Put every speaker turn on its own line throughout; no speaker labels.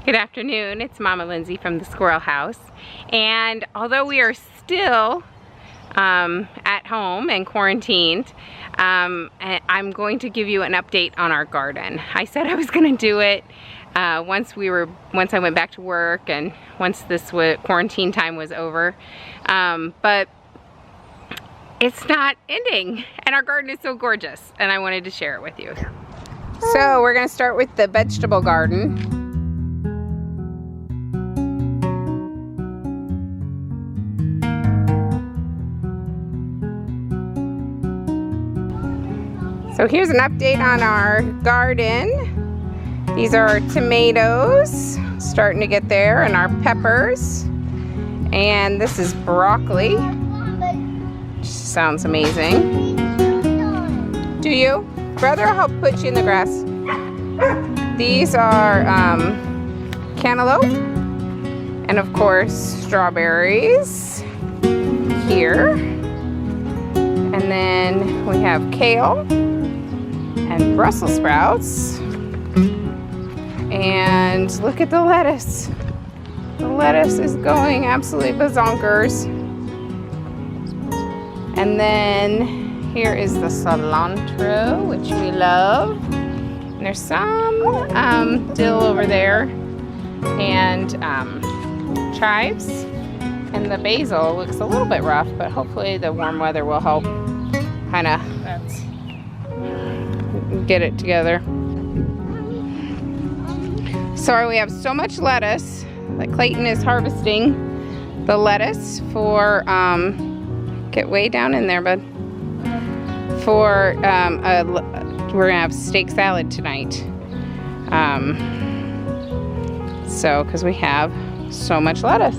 Good afternoon, it's Mama Lindsay from the Squirrel House. And although we are still at home and quarantined, I'm going to give you an update on our garden. I said I was gonna do it once I went back to work and once this quarantine time was over. But it's not ending and our garden is so gorgeous and I wanted to share it with you. So we're gonna start with the vegetable garden. So here's an update on our garden. These are our tomatoes, starting to get there, and our peppers. And this is broccoli. Sounds amazing. Do you? Brother, I'll help put you in the grass. These are cantaloupe. And of course, strawberries here. And then we have kale and Brussels sprouts. And look at the lettuce. The lettuce is going absolutely bazonkers. And then here is the cilantro, which we love. And there's some dill over there and chives. And the basil looks a little bit rough, but hopefully the warm weather will help kind of get it together. Sorry, we have so much lettuce that Clayton is harvesting the lettuce for, get way down in there, bud. For, we're gonna have steak salad tonight. So, because we have so much lettuce.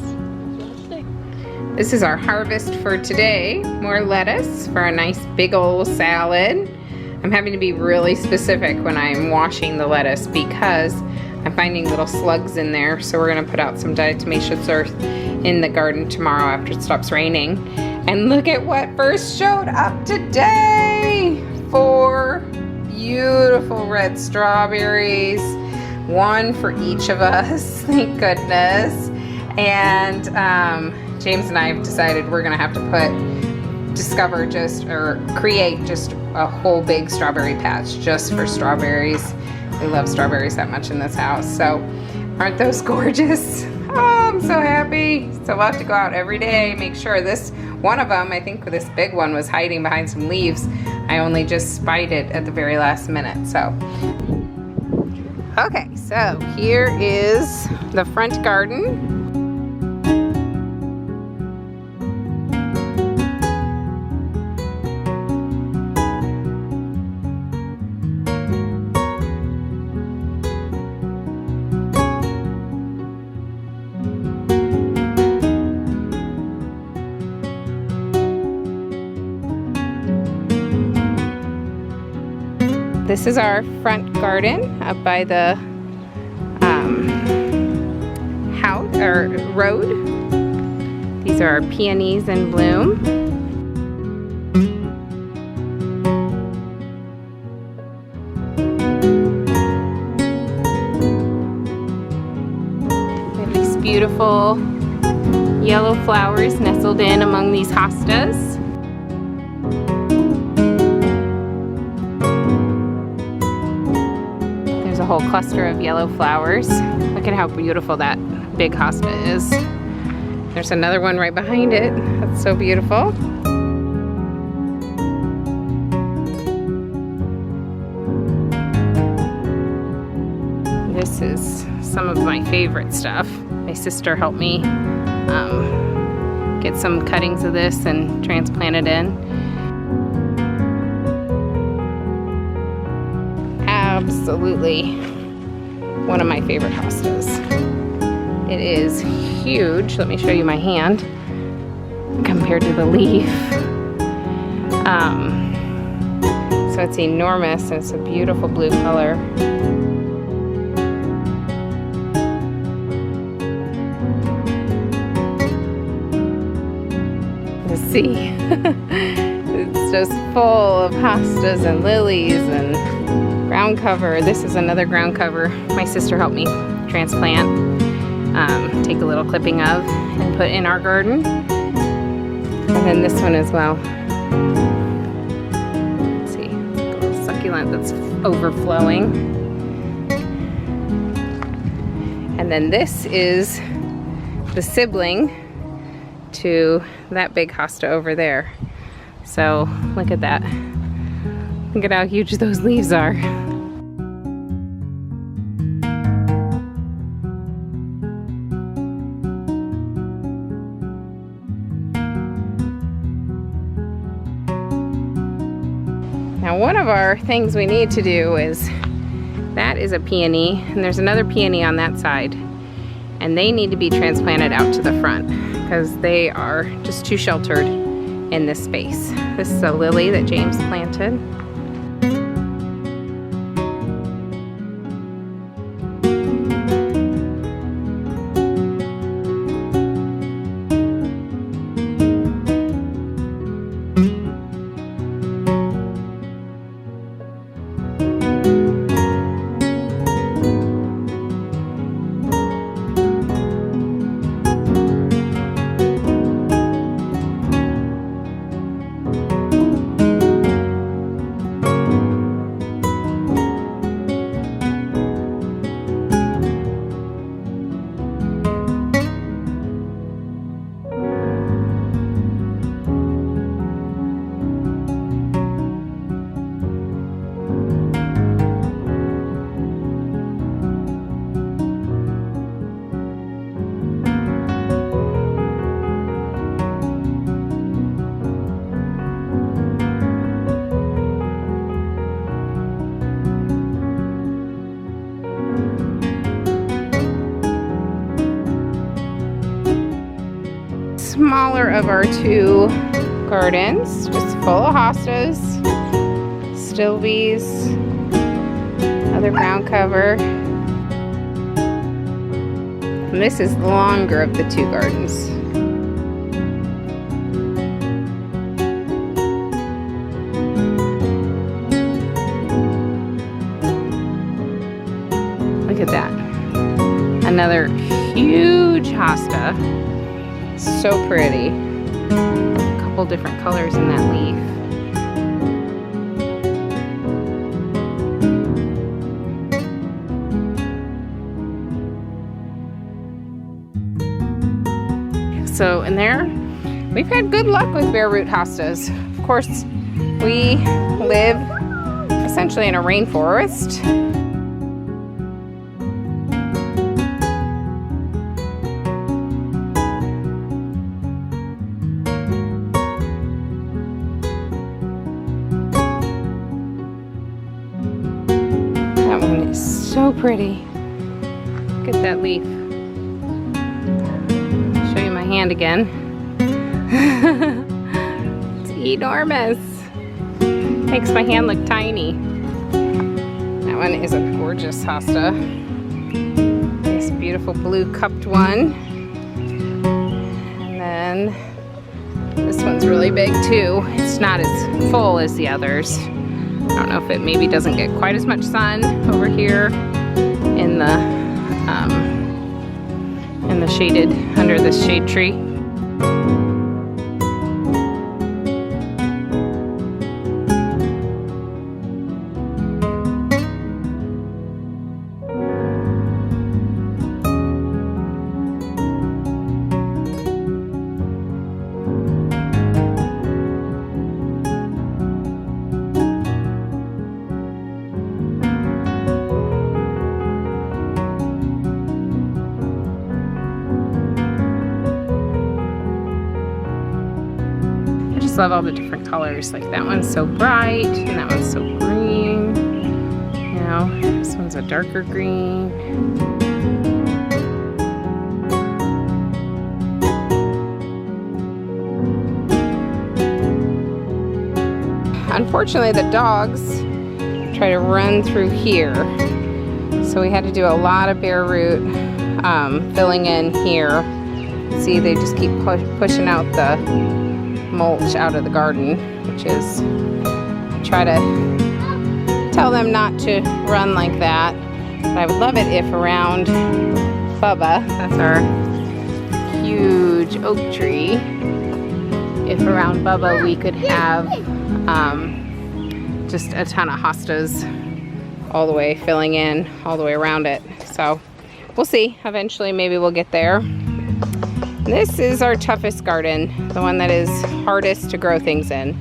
This is our harvest for today. More lettuce for a nice big old salad. I'm having to be really specific when I'm washing the lettuce because I'm finding little slugs in there. So we're gonna put out some diatomaceous earth in the garden tomorrow after it stops raining. And look at what first showed up today. 4 beautiful red strawberries. 1 for each of us, thank goodness. And James and I have decided we're gonna have to create just a whole big strawberry patch just for strawberries. We love strawberries that much in this house. So aren't those gorgeous? Oh, I'm so happy. So we'll have to go out every day, make sure this, one of them, I think this big one was hiding behind some leaves. I only just spied it at the very last minute, so. Okay, so here is the front garden. This is our front garden up by the house or road. These are our peonies in bloom. We have these beautiful yellow flowers nestled in among these hostas. A whole cluster of yellow flowers. Look at how beautiful that big hosta is. There's another one right behind it. That's so beautiful. This is some of my favorite stuff. My sister helped me get some cuttings of this and transplant it in. Absolutely one of my favorite hostas. It is huge. Let me show you my hand compared to the leaf. So it's enormous and it's a beautiful blue color. See, it's just full of hostas and lilies and ground cover. This is another ground cover. My sister helped me transplant, take a little clipping of and put in our garden. And then this one as well. Let's see, a little succulent that's overflowing. And then this is the sibling to that big hosta over there. So look at that. Look at how huge those leaves are. Now one of our things we need to do is, that is a peony, and there's another peony on that side. And they need to be transplanted out to the front because they are just too sheltered in this space. This is a lily that James planted. Smaller of our two gardens, just full of hostas, stilbies, other ground cover. And this is the longer of the two gardens. Look at that. Another huge hosta. So pretty. A couple different colors in that leaf. So in there, we've had good luck with bare root hostas. Of course, we live essentially in a rainforest. So pretty. Look at that leaf. Show you my hand again. It's enormous. Makes my hand look tiny. That one is a gorgeous hosta. This beautiful blue cupped one. And then this one's really big too. It's not as full as the others. I don't know if it maybe doesn't get quite as much sun over here in the shaded, under this shade tree. Love all the different colors. Like that one's so bright and that one's so green. You know, this one's a darker green. Unfortunately, the dogs try to run through here, so we had to do a lot of bare root filling in here. See, they just keep pushing out the mulch out of the garden, which is, I try to tell them not to run like that. But I would love it if around Bubba, that's our huge oak tree, if around Bubba we could have just a ton of hostas all the way filling in all the way around it. So we'll see. Eventually maybe we'll get there. This is our toughest garden, the one that is hardest to grow things in.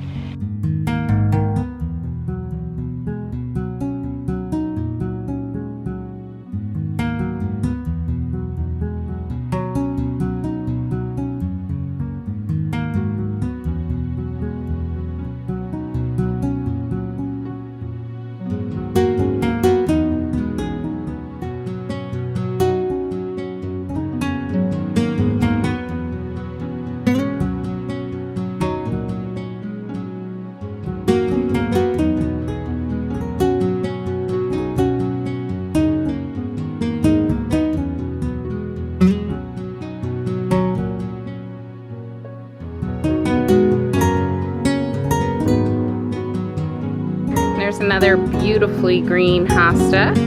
There's another beautifully green hosta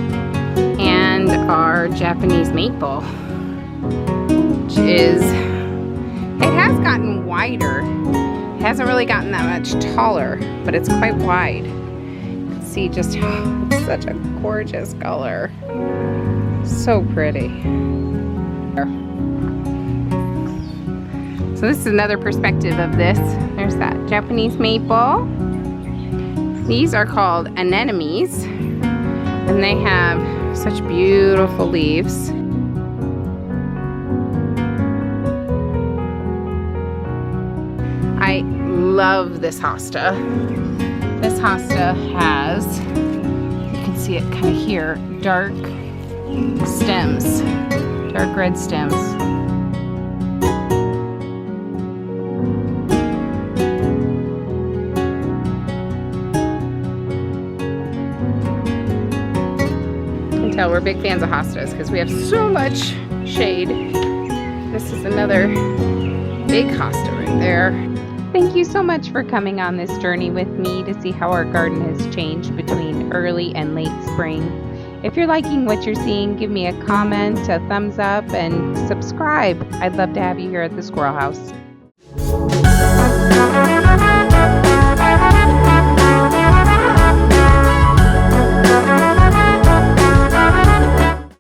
and our Japanese maple, which is, it has gotten wider. It hasn't really gotten that much taller, but it's quite wide. You can see just how it's such a gorgeous color. So pretty. So this is another perspective of this. There's that Japanese maple. These are called anemones, and they have such beautiful leaves. I love this hosta. This hosta has, you can see it kind of here, dark stems, dark red stems. We're big fans of hostas because we have so much shade. This is another big hosta right there. Thank you so much for coming on this journey with me to see how our garden has changed between early and late spring. If you're liking what you're seeing, give me a comment, a thumbs up, and subscribe. I'd love to have you here at the Squirrel House.